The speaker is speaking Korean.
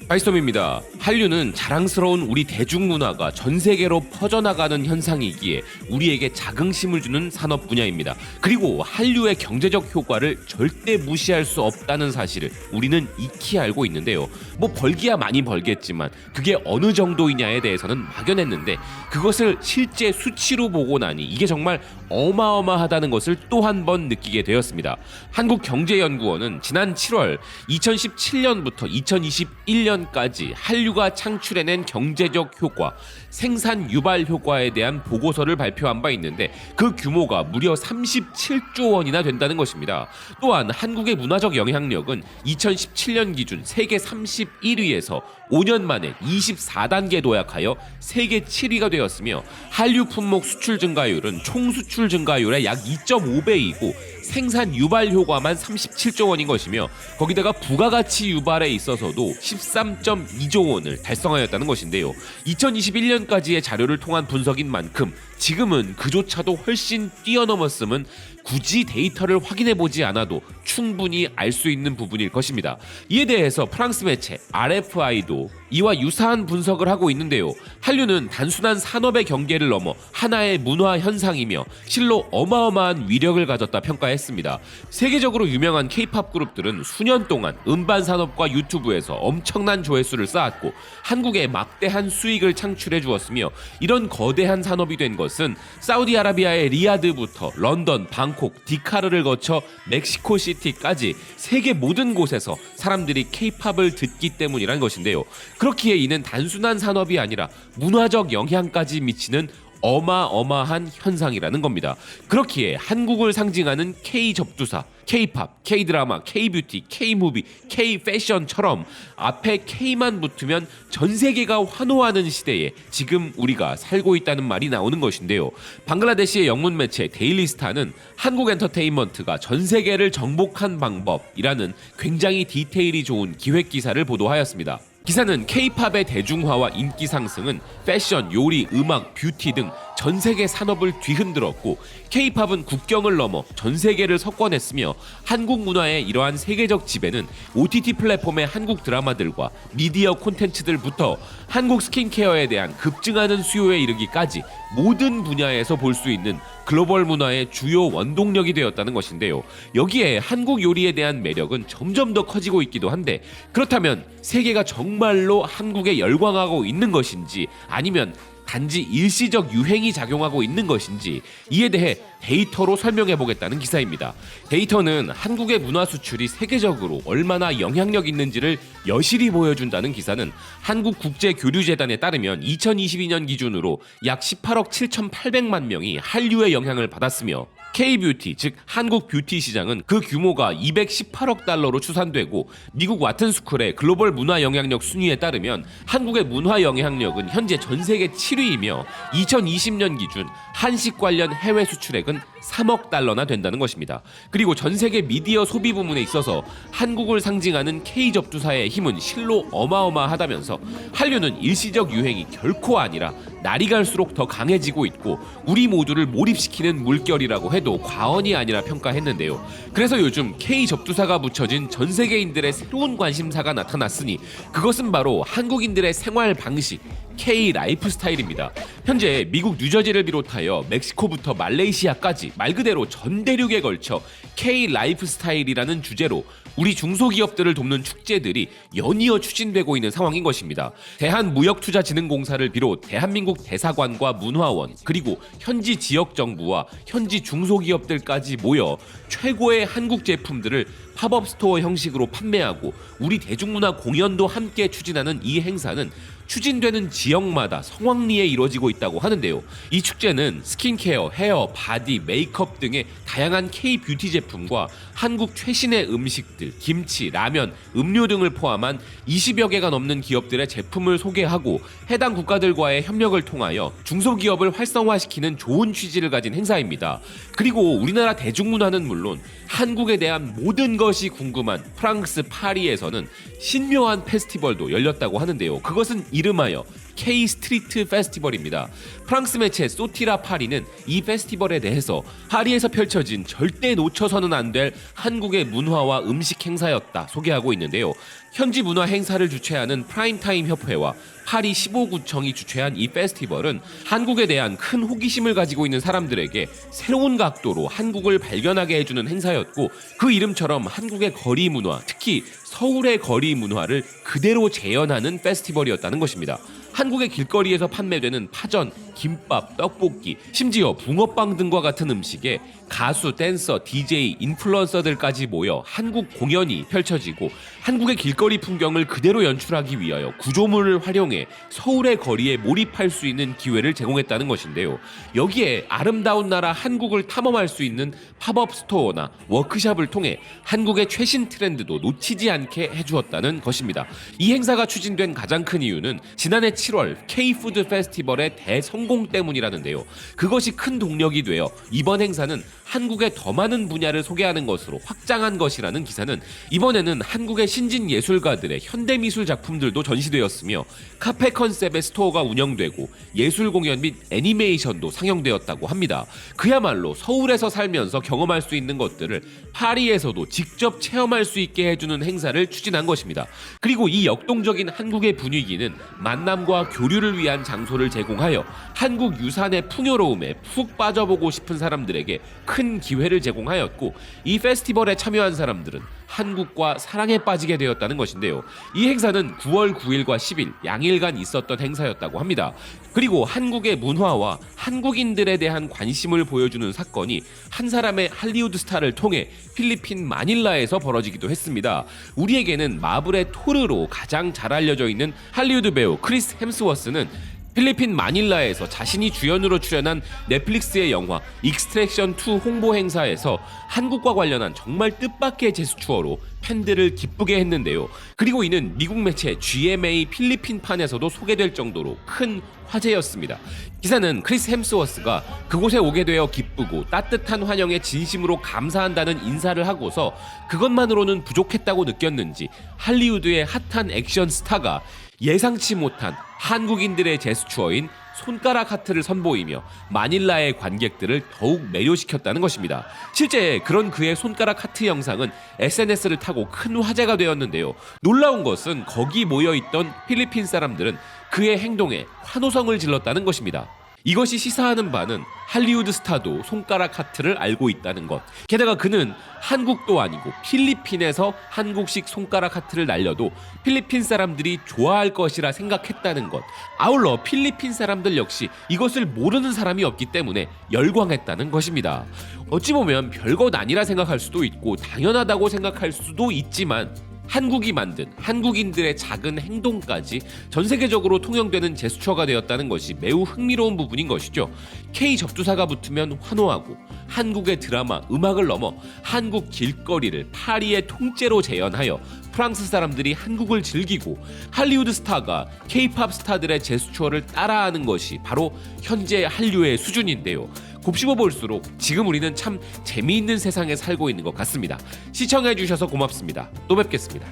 하이스톰입니다. 한류는 자랑스러운 우리 대중문화가 전 세계로 퍼져나가는 현상이기에 우리에게 자긍심을 주는 산업 분야입니다. 그리고 한류의 경제적 효과를 절대 무시할 수 없다는 사실을 우리는 익히 알고 있는데요. 뭐 벌기야 많이 벌겠지만 그게 어느 정도이냐에 대해서는 막연했는데 그것을 실제 수치로 보고 나니 이게 정말 어마어마하다는 것을 또 한 번 느끼게 되었습니다. 한국경제연구원은 지난 7월 2017년부터 2021년까지 한류가 창출해낸 경제적 효과, 생산 유발 효과에 대한 보고서를 발표한 바 있는데 그 규모가 무려 37조 원이나 된다는 것입니다. 또한 한국의 문화적 영향력은 2017년 기준 세계 31위에서 5년 만에 24단계 도약하여 세계 7위가 되었으며 한류 품목 수출 증가율은 총 수출 증가율의 약 2.5배이고 생산 유발 효과만 37조 원인 것이며 거기다가 부가가치 유발에 있어서도 13.2조 원을 달성하였다는 것인데요. 2021년까지의 자료를 통한 분석인 만큼 지금은 그조차도 훨씬 뛰어넘었음은 굳이 데이터를 확인해보지 않아도 충분히 알 수 있는 부분일 것입니다. 이에 대해서 프랑스 매체 RFI도 이와 유사한 분석을 하고 있는데요. 한류는 단순한 산업의 경계를 넘어 하나의 문화 현상이며 실로 어마어마한 위력을 가졌다 평가했습니다. 세계적으로 유명한 K-팝 그룹들은 수년 동안 음반 산업과 유튜브에서 엄청난 조회수를 쌓았고 한국에 막대한 수익을 창출해 주었으며 이런 거대한 산업이 된 것은 사우디아라비아의 리야드부터 런던, 방콕, 디카르를 거쳐 멕시코시티까지 세계 모든 곳에서 사람들이 K-팝을 듣기 때문이란 것인데요. 그렇기에 이는 단순한 산업이 아니라 문화적 영향까지 미치는 어마어마한 현상이라는 겁니다. 그렇기에 한국을 상징하는 K-접두사, K-팝, K-드라마, K-뷰티, K-무비, K-패션처럼 앞에 K만 붙으면 전 세계가 환호하는 시대에 지금 우리가 살고 있다는 말이 나오는 것인데요. 방글라데시의 영문 매체 데일리스타는 한국 엔터테인먼트가 전 세계를 정복한 방법이라는 굉장히 디테일이 좋은 기획 기사를 보도하였습니다. 기사는 K-팝의 대중화와 인기 상승은 패션, 요리, 음악, 뷰티 등 전 세계 산업을 뒤흔들었고 K-팝은 국경을 넘어 전 세계를 석권했으며 한국 문화의 이러한 세계적 지배는 OTT 플랫폼의 한국 드라마들과 미디어 콘텐츠들부터 한국 스킨케어에 대한 급증하는 수요에 이르기까지 모든 분야에서 볼 수 있는 글로벌 문화의 주요 원동력이 되었다는 것인데요. 여기에 한국 요리에 대한 매력은 점점 더 커지고 있기도 한데 그렇다면 세계가 정말로 한국에 열광하고 있는 것인지 아니면 단지 일시적 유행이 작용하고 있는 것인지 이에 대해 데이터로 설명해 보겠다는 기사입니다. 데이터는 한국의 문화 수출이 세계적으로 얼마나 영향력 있는지를 여실히 보여준다는 기사는 한국국제교류재단에 따르면 2022년 기준으로 약 18억 7,800만 명이 한류의 영향을 받았으며 K-뷰티, 즉 한국 뷰티 시장은 그 규모가 218억 달러로 추산되고 미국 와튼스쿨의 글로벌 문화 영향력 순위에 따르면 한국의 문화 영향력은 현재 전 세계 7위이며 2020년 기준 한식 관련 해외 수출액은 3억 달러나 된다는 것입니다. 그리고 전 세계 미디어 소비 부문에 있어서 한국을 상징하는 K-접두사의 힘은 실로 어마어마하다면서 한류는 일시적 유행이 결코 아니라 날이 갈수록 더 강해지고 있고 우리 모두를 몰입시키는 물결이라고 해도 과언이 아니라 평가했는데요. 그래서 요즘 K-접두사가 붙여진 전 세계인들의 새로운 관심사가 나타났으니 그것은 바로 한국인들의 생활 방식, K-라이프 스타일입니다. 현재 미국 뉴저지를 비롯하여 멕시코부터 말레이시아까지 말 그대로 전 대륙에 걸쳐 K-라이프 스타일이라는 주제로 우리 중소기업들을 돕는 축제들이 연이어 추진되고 있는 상황인 것입니다. 대한무역투자진흥공사를 비롯 대한민국 대사관과 문화원 그리고 현지 지역정부와 현지 중소기업들까지 모여 최고의 한국 제품들을 팝업 스토어 형식으로 판매하고 우리 대중문화 공연도 함께 추진하는 이 행사는 추진되는 지역마다 성황리에 이루어지고 있다고 하는데요. 이 축제는 스킨케어, 헤어, 바디, 메이크업 등의 다양한 K-뷰티 제품과 한국 최신의 음식들, 김치, 라면, 음료 등을 포함한 20여 개가 넘는 기업들의 제품을 소개하고 해당 국가들과의 협력을 통하여 중소기업을 활성화시키는 좋은 취지를 가진 행사입니다. 그리고 우리나라 대중문화는 물론 한국에 대한 모든 것이 궁금한 프랑스 파리에서는 신묘한 페스티벌도 열렸다고 하는데요. 그것은 이름하여 K 스트리트 페스티벌입니다. 프랑스 매체 소티라 파리는 이 페스티벌에 대해서 파리에서 펼쳐진 절대 놓쳐서는 안 될 한국의 문화와 음식 행사였다 소개하고 있는데요. 현지 문화 행사를 주최하는 프라임타임 협회와 파리 15구청이 주최한 이 페스티벌은 한국에 대한 큰 호기심을 가지고 있는 사람들에게 새로운 각도로 한국을 발견하게 해주는 행사였고, 그 이름처럼 한국의 거리 문화, 특히 서울의 거리 문화를 그대로 재현하는 페스티벌이었다는 것입니다. 한국의 길거리에서 판매되는 파전, 김밥, 떡볶이, 심지어 붕어빵 등과 같은 음식에 가수, 댄서, DJ, 인플루언서들까지 모여 한국 공연이 펼쳐지고, 한국의 길거리 풍경을 그대로 연출하기 위하여 구조물을 활용해 서울의 거리에 몰입할 수 있는 기회를 제공했다는 것인데요. 여기에 아름다운 나라 한국을 탐험할 수 있는 팝업 스토어나 워크숍을 통해 한국의 최신 트렌드도 놓치지 않게 해주었다는 것입니다. 이 행사가 추진된 가장 큰 이유는 지난해 7월 K푸드 페스티벌의 대성공 때문이라는데요. 그것이 큰 동력이 되어 이번 행사는 한국의 더 많은 분야를 소개하는 것으로 확장한 것이라는 기사는, 이번에는 한국의 신진 예술가들의 현대미술 작품들도 전시되었으며 카페 컨셉의 스토어가 운영되고 예술 공연 및 애니메이션도 상영되었다고 합니다. 그야말로 서울에서 살면서 경험할 수 있는 것들을 파리에서도 직접 체험할 수 있게 해주는 행사를 추진한 것입니다. 그리고 이 역동적인 한국의 분위기는 만남과 교류를 위한 장소를 제공하여 한국 유산의 풍요로움에 푹 빠져보고 싶은 사람들에게 큰 기회를 제공하였고, 이 페스티벌에 참여한 사람들은 한국과 사랑에 빠지게 되었다는 것인데요. 이 행사는 9월 9일과 10일 양일간 있었던 행사였다고 합니다. 그리고 한국의 문화와 한국인들에 대한 관심을 보여주는 사건이 한 사람의 할리우드 스타를 통해 필리핀 마닐라에서 벌어지기도 했습니다. 우리에게는 마블의 토르로 가장 잘 알려져 있는 할리우드 배우 크리스 햄스워스는 필리핀 마닐라에서 자신이 주연으로 출연한 넷플릭스의 영화 익스트랙션 2 홍보 행사에서 한국과 관련한 정말 뜻밖의 제스처로 팬들을 기쁘게 했는데요. 그리고 이는 미국 매체 GMA 필리핀판에서도 소개될 정도로 큰 화제였습니다. 기사는 크리스 햄스워스가 그곳에 오게 되어 기쁘고 따뜻한 환영에 진심으로 감사한다는 인사를 하고서 그것만으로는 부족했다고 느꼈는지 할리우드의 핫한 액션 스타가 예상치 못한 한국인들의 제스처인 손가락 하트를 선보이며 마닐라의 관객들을 더욱 매료시켰다는 것입니다. 실제 그런 그의 손가락 하트 영상은 SNS를 타고 큰 화제가 되었는데요. 놀라운 것은 거기 모여있던 필리핀 사람들은 그의 행동에 환호성을 질렀다는 것입니다. 이것이 시사하는 바는 할리우드 스타도 손가락 하트를 알고 있다는 것. 게다가 그는 한국도 아니고 필리핀에서 한국식 손가락 하트를 날려도 필리핀 사람들이 좋아할 것이라 생각했다는 것. 아울러 필리핀 사람들 역시 이것을 모르는 사람이 없기 때문에 열광했다는 것입니다. 어찌 보면 별것 아니라 생각할 수도 있고 당연하다고 생각할 수도 있지만, 한국이 만든 한국인들의 작은 행동까지 전 세계적으로 통용되는 제스처가 되었다는 것이 매우 흥미로운 부분인 것이죠. K 접두사가 붙으면 환호하고 한국의 드라마, 음악을 넘어 한국 길거리를 파리의 통째로 재현하여 프랑스 사람들이 한국을 즐기고 할리우드 스타가 K-팝 스타들의 제스처를 따라하는 것이 바로 현재 한류의 수준인데요. 곱씹어 볼수록 지금 우리는 참 재미있는 세상에 살고 있는 것 같습니다. 시청해주셔서 고맙습니다. 또 뵙겠습니다.